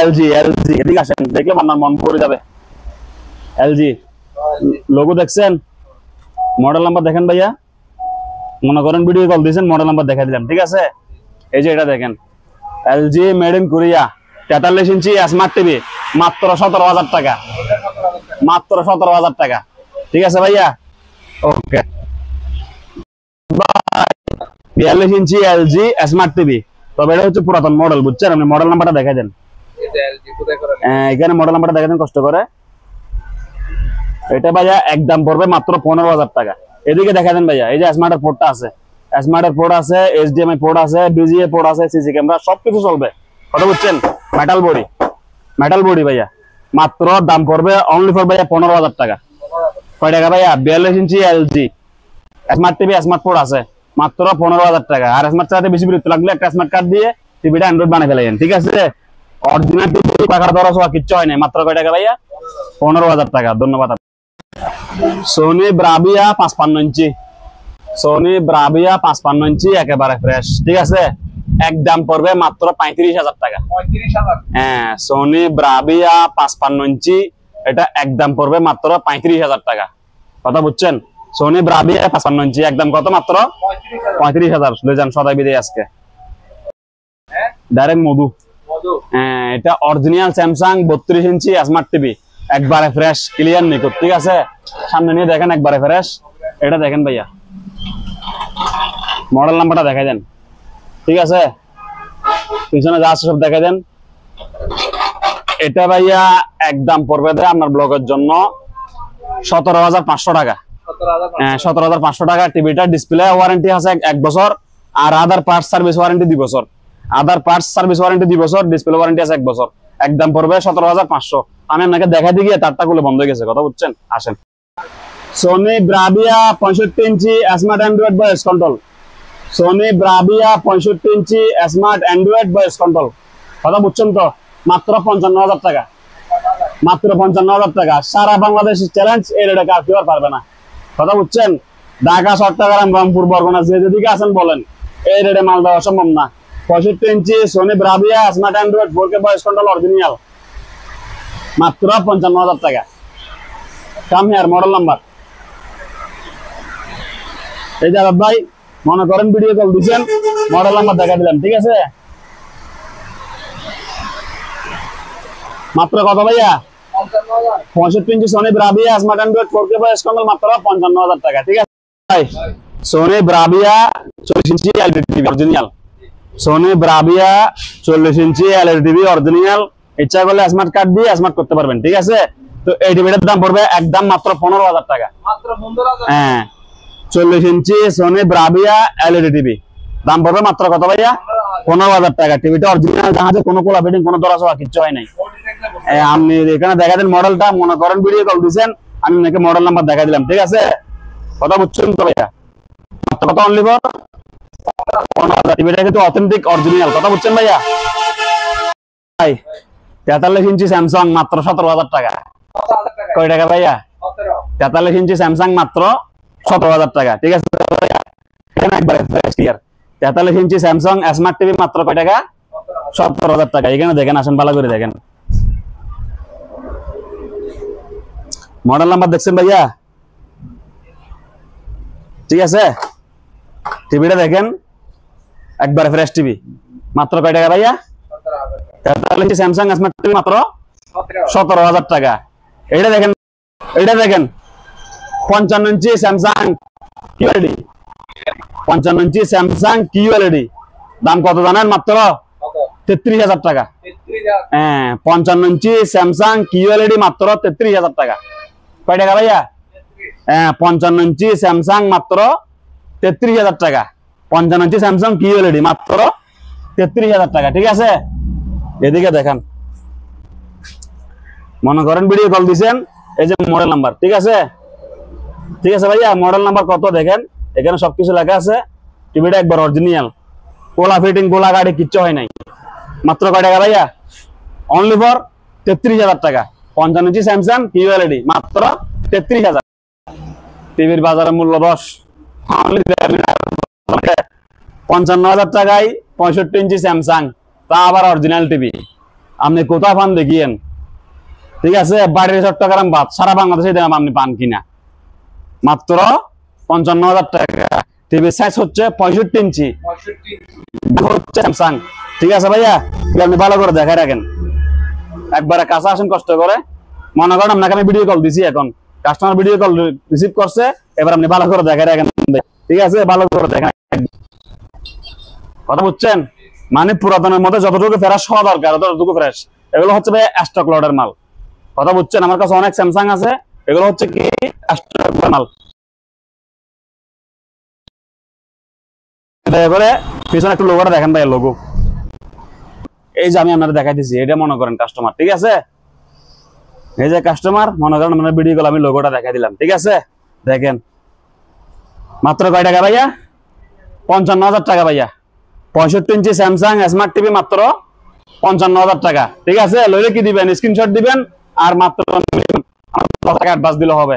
LG LG এদিকে আসেন, দেখলে আপনার মন পড়ে যাবে। এলজি লোগো দেখছেন, মডেল নাম্বার দেখেন ভাইয়া। মনে করেন ভিডিও কল দিয়েছেন, মডেল নাম্বার দেখা দিলাম, ঠিক আছে। এই যে এটা দেখেন, LG made in Korea 43 inch smart TV, মাত্র 17,000 টাকা, মাত্র 17,000 টাকা, ঠিক আছে ভাইয়া। ওকে, 42 ইঞ্চি এলজি স্মার্ট টিভি, তবে এটা হচ্ছে পুরাতন মডেল, বুঝছেন। আপনি মডেল নাম্বারটা দেখাই দেন, এখানে মডেল নাম্বারটা দেখাই দেন কষ্ট করে। এটা ভাইয়া একদম পড়বে মাত্র 15,000 টাকা। এদিকে দেখা দেন ভাইয়া, এই যে স্মার্টের পোর্টটা আছে, স্মার্টের পোর্ট আছে, এইচডিএমআই পোর্ট আছে, বিজিএ পোর্ট আছে, সিসি ক্যামেরা সবকিছু চলবে, কথা বুঝছেন। মেটাল বডি, মেটাল বডি ভাইয়া, মাত্র দাম পড়বে অনলি ফর ভাইয়া 15,000 টাকা। কয় টাকা ভাইয়া? 42 inch LG smart TV, smart port আছে, মাত্র 15,000 টাকা। আর স্মার্ট চালাতে বেশি বিরক্ত লাগলে একটা স্মার্ট কার্ড দিয়ে টিভিটা অ্যান্ড্রয়েড বানিয়ে ফেলেন, ঠিক আছে। অরিজিনাল টিভি টাকার দরজ হওয়া কিচ্ছু হয় না, মাত্র কয় টাকা ভাইয়া? 15,000 টাকা। ধন্যবাদ। সোনি ব্রাভিয়া 55 ইঞ্চি, সোনি ব্রাভিয়া 55 ইঞ্চি একেবারে ফ্রেশ, ঠিক আছে। একদম পড়বে মাত্র 35,000 টাকা। হ্যাঁ, সোনি ব্রাভিয়া 55 ইঞ্চি, এটা একদম পড়বে মাত্র 35,000 টাকা, কথা বুঝছেন। সোনি ব্রাভিয়া 55 ইঞ্চি একদম কত? মাত্র 35,000। চলে যান সদাই বিদে আজকে ডাইরেক্ট মধু। হ্যাঁ, এটা অরিজিনাল স্যামসাং 32 ইঞ্চি স্মার্ট টিভি, একবারে ফ্রেশ ক্লিয়ার নিখুঁত, ঠিক আছে। সামনে নিয়ে দেখেন, একবারে ফ্রেশ। এটা দেখেন ভাইয়া, মডেল নাম্বারটা দেখাই দেন, ঠিক আছে। পিছনে যা আছে সব দেখাই দেন। এটা ভাইয়া একদম পড়বে আপনার ব্লগের জন্য 17,500 টাকা। হ্যাঁ, 17,500 টাকা। টিভিটা ডিসপ্লে ওয়ারেন্টি আছে 1 বছর, আর আদার পার্টস সার্ভিস ওয়ারেন্টি 2 বছর, আদার পার্টস সার্ভিস ওয়ারেন্টি 2 বছর, ডিসপ্লে ওয়ারেন্টি আছে 1 বছর। একদম পড়বে 17,500। আমি আপনাকে দেখাই দিয়ে তারটা গুলো বন্ধ হয়ে গেছে, কথা বুঝছেন। আসেন, Sony Bravia 65 inch smart android voice control, Sony Bravia 65 inch smart android voice control, কথা বুঝছেন তো। মাত্র 55,000 টাকা, মাত্র 55,000 টাকা। সারা বাংলাদেশ চ্যালেঞ্জ, এই রেটে কার কেউ পারবে না, কথা বুঝছেন। ঢাকা, চট্টগ্রাম, রংপুর, বরগুনা যে যেদিকে আছেন বলেন, এই রেটে মাল দেওয়া সম্ভব না। 65 inch Sony Bravia smart android 4K voice control original, মাত্র 55,000 টাকা। Come here, model number. এই যে ভাই, মনে করেন ভিডিও কল দিচ্ছেন, মডেল নাম্বার দেখা দিলাম, ঠিক আছে। মাত্র কত ভাইয়া? 65 inch Sony Bravia smart android 4K voice control, মাত্র 55,000 টাকা, ঠিক আছে ভাই। Sony Bravia 40 inch LED TV original, Sony Bravia 40 inch LED TV original. ইচ্ছা করলে স্মার্ট কার্ড দিয়ে স্মার্ট করতে পারবেন, ঠিক আছে। তো এই টিভিটার দাম পড়বে একদম মাত্র 15,000 টাকা। হ্যাঁ, 40 ইঞ্চি সোনি ব্রাভিয়া এলইডি টিভি, দাম পড়বে মাত্র কত ভাইয়া? 15,000 টাকা। টিভিটা অরিজিনাল, জাহাজে কোনো কোলা ফিটিং, কোনো দরাজ হওয়া কিচ্ছু হয় নাই। আপনি এখানে দেখা দেন মডেলটা, মনে করেন ভিডিও কল দিচ্ছেন, আমি নাকি মডেল নাম্বার দেখা দিলাম, ঠিক আছে। কথা বুঝছেন তো ভাইয়া? মাত্র কত? Only for 15,000। টিভিটা কিন্তু অথেন্টিক অরিজিনাল, কথা বুঝছেন ভাইয়া। 43 ইঞ্চি স্যামসাং, মাত্র 17,000 টাকা। কয় টাকা ভাইয়া? 43 ইঞ্চি স্যামসাং, মাত্র 17,000 টাকা, ঠিক আছে। এখানে একবারে ক্লিয়ার। 43 ইঞ্চি স্যামসাং স্মার্ট টিভি, মাত্র কয় টাকা? 17,000 টাকা। এখানে দেখেন, আসেন ভালো করে দেখেন, মডেল নাম্বার দেখছেন ভাইয়া, ঠিক আছে। টিভিটা দেখেন, একবার ফ্রেশ টিভি, মাত্র কয় টাকা ভাইয়া? 43 ইঞ্চি স্যামসাং স্মার্ট টিভি, মাত্র 17,000 টাকা। এটা দেখেন, এটা দেখেন 55 ইঞ্চি স্যামসাং কিউএলইডি, 55 ইঞ্চি স্যামসাং কিউএলইডি, দাম কত জানেন? মাত্র 33,000 টাকা। হ্যাঁ, 55 ইঞ্চি স্যামসাং কিউএলইডি, মাত্র 33,000 টাকা। কয় টাকা ভাইয়া? হ্যাঁ, 55 ইঞ্চি স্যামসাং, মাত্র 33,000 টাকা। 55 ইঞ্চি স্যামসাং কিউএলইডি, মাত্র 33,000 টাকা, ঠিক আছে। এদিকে দেখেন, মনে করেন ভিডিও কল দিচ্ছেন, এই যে মডেল নাম্বার, ঠিক আছে, ঠিক আছে ভাইয়া। মডেল নাম্বার কত দেখেন, এখানে সবকিছু লেখা আছে। টিভিটা একবার অরিজিনাল, কোলা ফিটিং, কোলা গাড়ি কিচ্ছু হয় নাই। মাত্র কয় টাকা ভাইয়া? অনলি ফর 33,000 টাকা। 55 ইঞ্চি স্যামসাং কিউএলইডি, মাত্র 33,000। টিভির বাজারের মূল্য 10, 55,000 টাকায় 65 ইঞ্চি স্যামসাং, তা আবার অরিজিনাল টিভি, আপনি কোথায় পান দেখিয়েন, ঠিক আছে? বাড়ির চট্টগ্রাম বাদ সারা বাংলাদেশে দাম আপনি পান কিনা মাত্র 55,000 টাকা। টিভি সাইজ হচ্ছে 65 ইঞ্চি, হচ্ছে স্যামসাং। ঠিক আছে ভাইয়া, আপনি ভালো করে দেখায় রাখেন, একবারে কাছে আসেন কষ্ট করে। মনে করেন আপনাকে আমি ভিডিও কল দিছি, এখন কাস্টমার ভিডিও কল রিসিভ করছে, এবার আপনি ভালো করে দেখায় রাখেন, ঠিক আছে? ভালো করে দেখেন, কথা বুঝছেন? মানে পুরাতনের মধ্যে যতটুকু ফ্রেশ হওয়া দরকার ততটুকু ফ্রেশ। এগুলো হচ্ছে ভাই স্টক লটের মাল, কথা বুঝছেন? আমার কাছে অনেক স্যামসাং আছে, এগুলো হচ্ছে কি স্টক মাল। করে পিছনে একটু লোগোটা দেখেন ভাই, লোগো এই যে আমি আপনাদের দেখাই দিচ্ছি, এটা মনে করেন কাস্টমার, ঠিক আছে? এই যে কাস্টমার, মনে করেন আপনার ভিডিও কল আমি লোগোটা দেখাই দিলাম, ঠিক আছে? দেখেন মাত্র কয় টাকা ভাইয়া? 55,000 টাকা ভাইয়া। 65 ইঞ্চি স্যামসাং স্মার্ট টিভি মাত্র 55,000 টাকা, ঠিক আছে? লইলে কি দিবেন? স্ক্রিনশট দিবেন আর মাত্র টাকা অ্যাডভান্স দিলে হবে।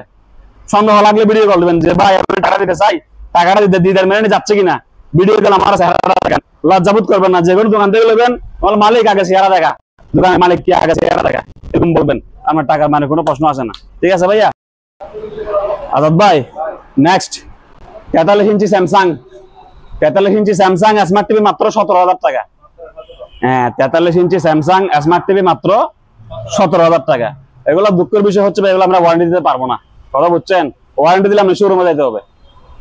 সন্দেহ লাগলে ভিডিও কল দিবেন যে ভাই আমি টাকা দিতে চাই, টাকাটা দিতে দিদার মেনে যাচ্ছে কিনা, ভিডিও কল আমার চেহারা দেখেন, লজ্জাবোধ করবেন না। যে কোনো দোকান থেকে নেবেন, মালিক আগে চেহারা দেখা, দোকানের মালিক কি আগে চেহারা দেখা, এরকম বলবেন, আমার টাকার মানে কোনো প্রশ্ন আসে না, ঠিক আছে ভাইয়া? আজাদ ভাই, নেক্সট 43 ইঞ্চি স্যামসাং, 43 ইঞ্চি স্যামসাং স্মার্ট টিভি মাত্র 17,000 টাকা। হ্যাঁ, 43 ইঞ্চি স্যামসাং স্মার্ট টিভি মাত্র 17,000 টাকা। এগুলো দুঃখের বিষয় হচ্ছে এগুলো আমরা ওয়ারেন্টি দিতে পারবো না, কথা বুঝছেন? ওয়ারেন্টি দিলে আমরা শোরুমে যাইতে হবে,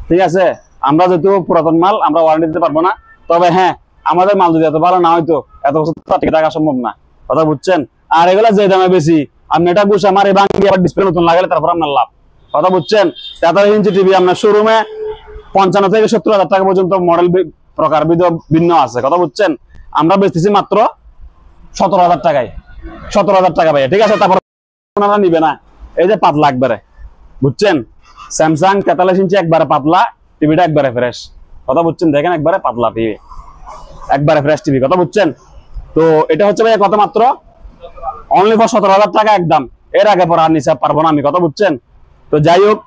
ঠিক আছে? আমরা যেহেতু পুরাতন মাল, আমরা ওয়ারেন্টি দিতে পারবো না। তবে হ্যাঁ, আমাদের মাল যদি এত ভালো না হয়তো এত বছর টিকে থাকা সম্ভব না, কথা বুঝছেন? আর এগুলো যে দামে বেশি, আপনি এটা গুছা মারি ভাঙি আবার ডিসপ্লে নতুন লাগালে তারপর আপনার লাভ, কথা বুঝছেন? 43 ইঞ্চি টিভি আপনার শোরুমে 55 থেকে 70,000 টাকা পর্যন্ত মডেল প্রকার ভিন্ন আছে, কথা বুঝছেন? আমরা বেচতেছি মাত্র 17,000 টাকায়, 17,000 টাকা ভাই, ঠিক আছে? তারপর ওনারা নিবে না। এই যে পাতলা একবারে, বুঝছেন? স্যামসাং 43 ইঞ্চি একবারে পাতলা, টিভিটা একবারে ফ্রেশ, কথা বুঝছেন? দেখেন একবারে পাতলা টিভি, একবারে ফ্রেশ টিভি, কথা বুঝছেন? তো এটা হচ্ছে ভাই কত? মাত্র অনলি ফর 17,000 টাকা একদম। এর আগে পর আর নিতে পারবো না আমি, কথা বুঝছেন? তো যাই হোক,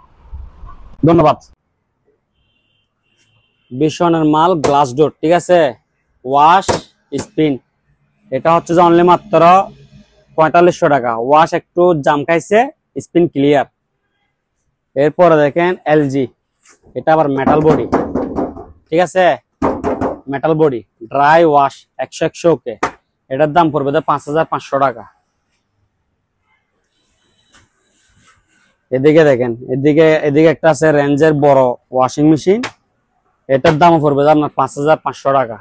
ধন্যবাদ। ভীষণের মাল, গ্লাস ডোর, ঠিক আছে? ওয়াশ স্পিন, এটা হচ্ছে যে অনলি মাত্র 4500 টাকা। ওয়াশ একটু জাম খাইছে, স্পিন ক্লিয়ার। এরপরে দেখেন এলজি, এটা আবার মেটাল বডি, ঠিক আছে? মেটাল বডি, ড্রাই ওয়াশ 100 ওকে। এটার দাম পড়বে 5,500 টাকা। এদিকে দেখেন, এদিকে একটা আছে রেঞ্জের বড় ওয়াশিং মেশিন, এটার দাম পড়বে আপনার 5,500 টাকা।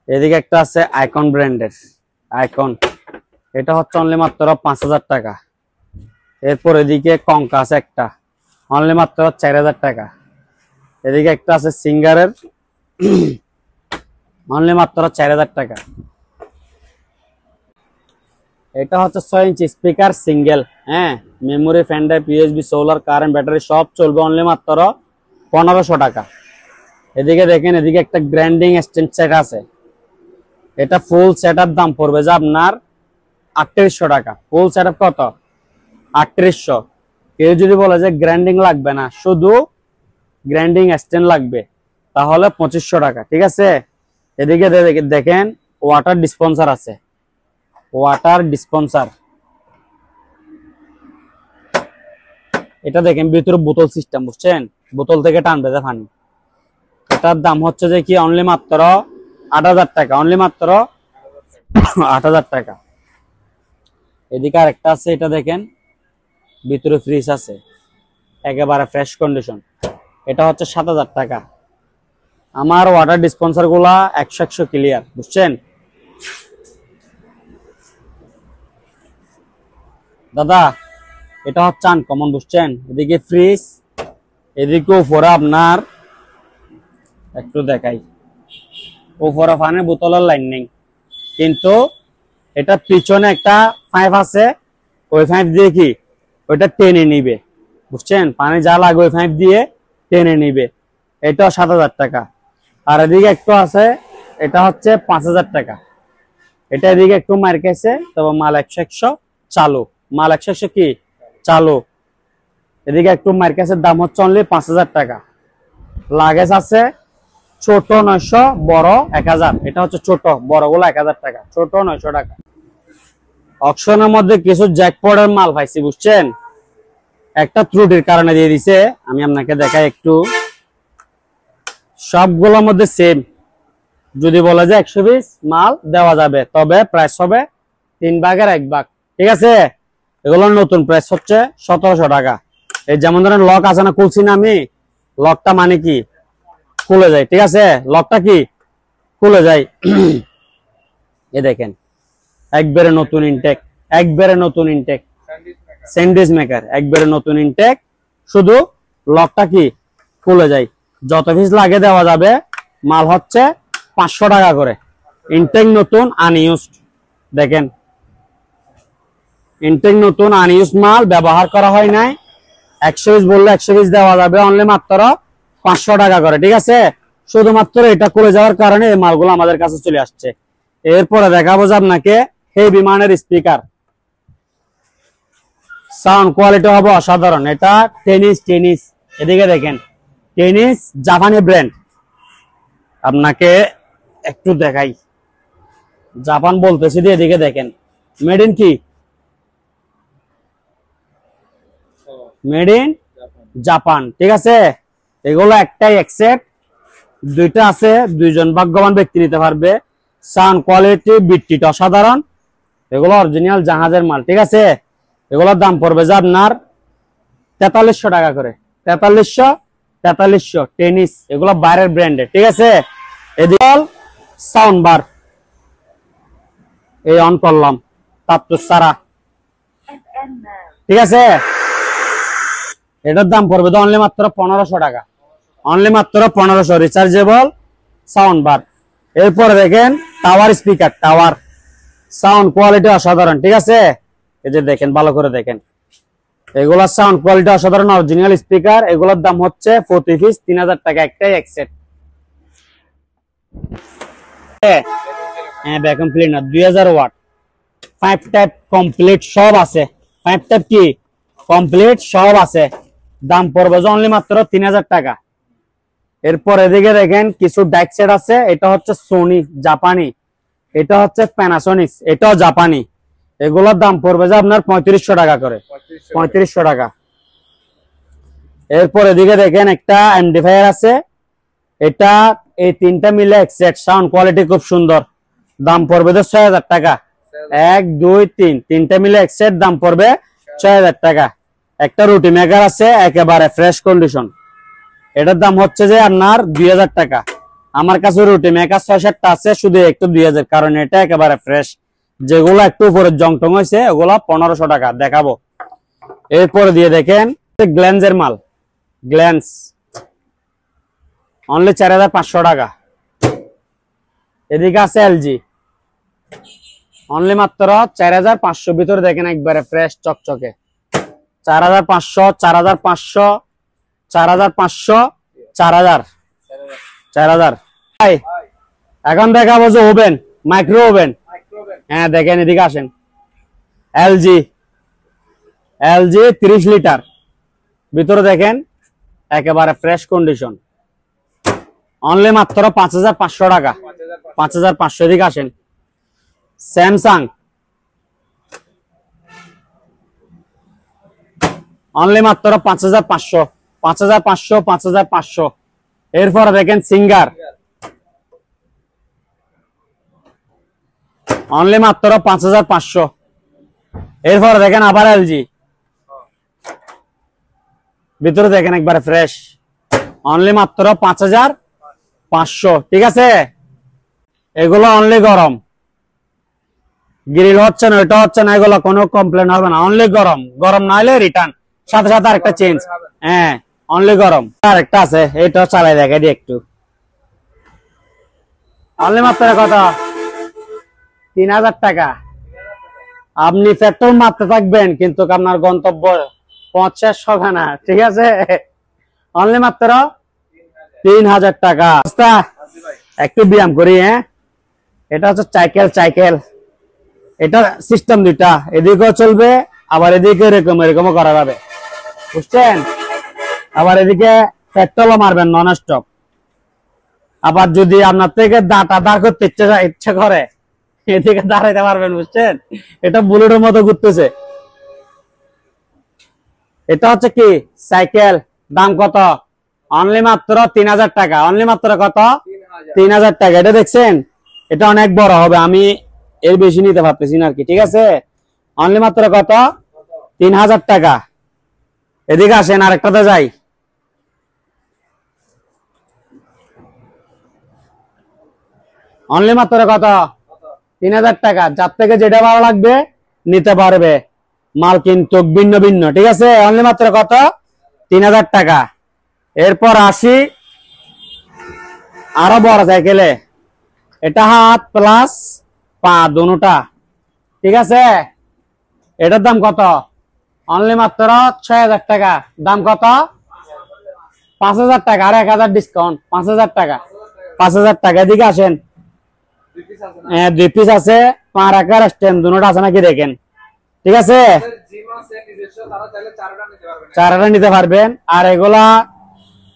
এদিকে একটা আছে আইকন ব্র্যান্ডের, আইকন, এটা হচ্ছে অনলি মাত্র 5,000 টাকা। এরপর এদিকে কঙ্কা আছে একটা, অনলি মাত্র 4,000 টাকা। এদিকে একটা আছে সিঙ্গারের, অনলি মাত্র 4,000 টাকা। এটা হচ্ছে 6 ইঞ্চি স্পিকার সিঙ্গেল, হ্যাঁ, memory, fan drive, USB, solar, current, battery সব চলবে, অনলি মাত্র 1,500 টাকা। এদিকে দেখেন, এদিকে একটা গ্রাইন্ডিং স্ট্যান্ড সেট আছে, এটা ফুল সেটআপ দাম পড়বে যে আপনার 3800 টাকা। ফুল সেটআপ কত? 3800। কেউ যদি বলে যে গ্রাইন্ডিং লাগবে না, শুধু গ্রাইন্ডিং স্ট্যান্ড লাগবে, তাহলে 2500 টাকা, ঠিক আছে? এদিকে দেখেন ওয়াটার ডিসপেন্সার আছে, ওয়াটার ডিসপেন্সার, এটা দেখেন ভিতরে বোতল সিস্টেম, বুঝছেন? বোতল থেকে টানবে যে পানি। এটার দাম হচ্ছে যে কি অনলি মাত্র 8,000 টাকা, অনলি মাত্র 8,000 টাকা। এদিকে আরেকটা আছে, এটা দেখেন ভিতরে ফ্রিজ আছে, একেবারে ফ্রেশ কন্ডিশন, এটা হচ্ছে 7,000 টাকা। আমার ওয়াটার ডিসপেন্সার গুলা 100 ক্লিয়ার, বুঝছেন দাদা? এটা হচ্ছে আনকমন, বুঝছেন? এদিকে ফ্রিজ, এদিকে উপরে আপনার একটু দেখাই, উপরে পানির বোতলের লাইন নেই, কিন্তু এটা পিছনে একটা পাইপ আছে, ওই পাইপ দিয়ে কি ওইটা টেনে নিবে, বুঝছেন? পানি যা লাগে ওই পাইপ দিয়ে টেনে নিবে, এটা 7,000 টাকা। আর এদিকে একটু আছে, এটা হচ্ছে 5,000 টাকা। এটা এদিকে একটু মার খাইছে, তবে মাল 100 চালু, মাল 100 কি চালু। এদিকে একটু মার খাইছে, দাম হচ্ছে অনলি 5,000 টাকা। লাগেজ আছে, ছোট 900, বড় 1000। এটা হচ্ছে ছোট, বড়গুলো 1000 টাকা, ছোট 900 টাকা। অকশনের মধ্যে কিছু জ্যাকপটের মাল পাইছি, বুঝছেন? একটা ত্রুটির কারণে দিয়ে দিছে, আমি আপনাকে দেখাই একটু। সবগুলোর মধ্যে সেম, যদি বলা যায় 120 মাল দেওয়া যাবে, তবে প্রাইস হবে 3 ভাগের 1 ভাগ, ঠিক আছে? এগুলোর নতুন প্রাইস হচ্ছে 1700 টাকা। এই যেমন ধরেন লক আছে না, খুলছি না আমি, লকটা মানে কি খুলে যায়, ঠিক আছে? লকটা কি খুলে যায়। এ দেখেন একবারে নতুন ইনটেক, একবারে নতুন ইনটেক, স্যান্ডউইচ মেকার, একবারে নতুন ইনটেক, শুধু লকটা কি খুলে যায়। যত পিস লাগে দেওয়া যাবে। মাল হচ্ছে 500 টাকা করে। ইনটেক নতুন, আনইউজড, দেখেন ইনটেক নতুন আনইউজড মাল, ব্যবহার করা হয় নাই। 100 পিস বললে 100 পিস দেওয়া যাবে, অনলি মাত্র 500 টাকা করে, ঠিক আছে? শুধুমাত্র এটা খুলে যাওয়ার কারণে এই মালগুলো আমাদের কাছে চলে আসছে। এরপরে দেখাবো যে আপনাকে হেভি মানের স্পিকার, সাউন্ড কোয়ালিটি হবে অসাধারণ। এটা টেনিস, এদিকে দেখেন, টেনিস জাপানি ব্র্যান্ড। আপনাকে একটু দেখাই, জাপান বলতেছি, এদিকে দেখেন, মেড ইন কি, মেড ইন জাপান, ঠিক আছে? এগুলো একটাই একসেট, দুইটা আছে, দুইজন ভাগ্যবান ব্যক্তি নিতে পারবে। সাউন্ড কোয়ালিটি বিটটিট অসাধারণ, এগুলো অরিজিনাল জাহাজের মাল, ঠিক আছে? এগুলোর দাম পড়বে যে আপনার 4300 টাকা করে, 4300 টেনিস, এগুলো বাইরের ব্র্যান্ডের, ঠিক আছে? এদিকে সাউন্ড বার, এই অন করলাম, তাপতুস সারা, ঠিক আছে? এটার দাম পড়বে তো অনলি মাত্র 1500 টাকা, অনলি মাত্র 1500, রিচার্জেবল সাউন্ড বার। এরপরে দেখেন tower speaker, tower, sound quality অসাধারণ, ঠিক আছে? এই যে দেখেন, ভালো করে দেখেন, এগুলোর সাউন্ড কোয়ালিটি অসাধারণ, অরিজিনাল স্পিকার। এগুলোর দাম হচ্ছে প্রতি পিস 3000 টাকা, একটাই এক সেট। হ্যাঁ, vacuum cleaner 2000 watt, 5 type complete সব আছে, 5 টাইপ কি কমপ্লিট সব আছে। দাম পড়বে অনলি মাত্র 3000 টাকা। এরপর এদিকে দেখেন কিছু ডাইক সেট আছে, এটা হচ্ছে সোনি জাপানি, এটা হচ্ছে প্যানাসোনিক, এটাও জাপানি। এগুলোর দাম পড়বে যে আপনার 3500 টাকা করে, 3500 টাকা। এরপর এদিকে দেখেন একটা এমডিফায়ার আছে, এটা এই তিনটা মিলে এক সেট, সাউন্ড কোয়ালিটি খুব সুন্দর, দাম পড়বে তো 6000 টাকা। 1 2 3 তিনটা মিলে এক সেট, দাম পড়বে 6000 টাকা। একটা রুটি মেকার আছে একেবারে ফ্রেশ কন্ডিশন, এটার দাম হচ্ছে যে আপনার 2000 টাকা। আমার কাছে রুটি মেকার 6-7টা আছে, শুধু একটু 2000, কারণ এটা একেবারে ফ্রেশ। যেগুলো একটু উপরে জং টং হয়েছে ওগুলো 1500 টাকা, দেখাবো। এরপরে দিয়ে দেখেন গ্ল্যান্সের মাল, গ্ল্যান্স অনলি 4500 টাকা। এদিকে আছে এলজি, অনলি মাত্র 4500 ভিতরে দেখেন, একবারে ফ্রেশ চকচকে। 4500, 4500, 4500, 4000। এখন দেখাবো যে ওভেন, মাইক্রো ওভেন। হ্যাঁ দেখেন, এদিকে আসেন, এলজি 30 লিটার, ভিতরে দেখেন একেবারে ফ্রেশ কন্ডিশন, অনলি মাত্র 5500 টাকা, 5500। এদিকে আসেন, স্যামসাং অনলি মাত্র 5500, 5500, 5500। এরপরে দেখেন সিঙ্গার, অনলি মাত্র 5500। এরপরে দেখেন আবার এলজি, ভিতরে দেখেন একবারে ফ্রেশ, অনলি মাত্র 5500, ঠিক আছে? এগুলো অনলি গরম, গ্রিল হচ্ছে না, এটা হচ্ছে না, এগুলো কোনো কমপ্লেন হবে না, অনলি গরম, গরম না হলে রিটার্ন, সাথে সাথে আরেকটা চেঞ্জ। হ্যাঁ, অনলি গরম। আরেকটা আছে, এটা চালাই দেখাই দিই একটু, অনলি মাত্র কত, 3000 টাকা। আপনি পেট্রোল মারতে থাকবেন কিন্তু আপনার গন্তব্য 50 হবে না, ঠিক আছে? অনলি মাত্র 3000 টাকা। একটু ব্যায়াম করি, হ্যাঁ, এটা হচ্ছে সাইকেল, এটা সিস্টেম দুইটা, এদিকেও চলবে, আবার এদিকে এরকমও করা যাবে, বুঝছেন? আবার এদিকে পেট্রোলও মারবেন নন স্টপ, আবার যদি আপনার থেকে দাঁড় করতে ইচ্ছা করে এদিকে দাঁড়াইতে পারবেন, বুঝছেন? এটা বুলেটের মতো ঘুরতেছে। এটা হচ্ছে কি সাইকেল, দাম কত? অনলি মাত্র 3000 টাকা। অনলি মাত্র কত? 3000 টাকা। এটা দেখছেন, এটা অনেক বড় হবে, আমি এর বেশি নিতে পারতেছি না আর কি, ঠিক আছে? অনলি মাত্র কত? 3000 টাকা। এদিকে আসেন, আরেকটাতে যাই। অনলি মাত্র কত? 3000 টাকা। যার থেকে যেটা ভালো লাগবে নিতে পারবে, মাল কিন্তু ভিন্ন ভিন্ন, ঠিক আছে? অনলি মাত্র কত? 3000 টাকা। এরপর আসি আরো বড় সাইকেলে, এটা হাত প্লাস পা দুটা, ঠিক আছে? এটার দাম কত? অনলি মাত্র 6000 টাকা। দাম কত? 5000 টাকা। আর 1000 ডিসকাউন্ট, 5000 টাকা। 5000 টাকা। এদিকে আসেন, দুই পিস আছে, পা রাখার স্ট্যান্ড দুটো আছে নাকি দেখেন, ঠিক আছে? চারটা নিতে পারবেন। আর এগুলা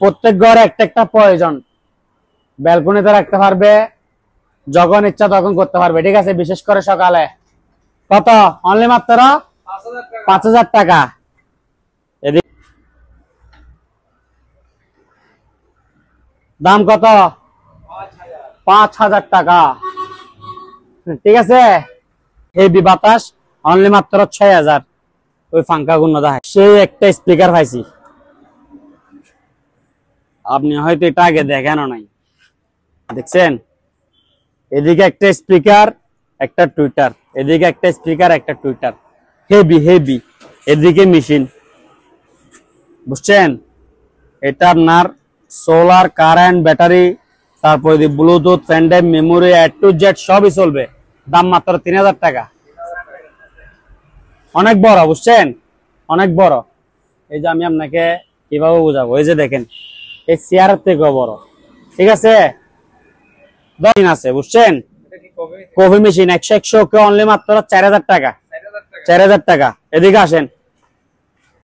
প্রত্যেক ঘরে একটা একটা প্রয়োজন, ব্যালকনিতে রাখতে পারবে, যখন ইচ্ছা তখন করতে পারবে, ঠিক আছে? বিশেষ করে সকালে। কত? অনলি মাত্র 5000 টাকা। এদিকে দাম কত? 5000 টাকা, ঠিক আছে? হেভি বাতাস, অনলি মাত্র 6000। ওই ফাঙ্কা গুণ দেখায়, সেই একটা স্পিকার পাইছি, আপনি হয়তো এটা আগে দেখানো নাই, দেখছেন? এদিকে একটা স্পিকার, একটা টুইটার, এদিকে একটা স্পিকার, একটা টুইটার, হেভি হেভি। এদিকে মেশিন, বুঝছেন? এটা আপনার সোলার, কারেন্ট, ব্যাটারি, তারপরে Bluetooth, pen drive, memory, A to Z সবই চলবে। দাম মাত্র 3000 টাকা। অনেক বড়, বুঝছেন? অনেক বড়। এই যে আমি আপনাকে কিভাবে বুঝাবো, এই যে দেখেন, এই চেয়ারের থেকেও বড়, ঠিক আছে? আছে, বুঝছেন? কফি মেশিন 100 কে অনলি মাত্র 4000 টাকা। 4000 টাকা। এদিকে আসেন,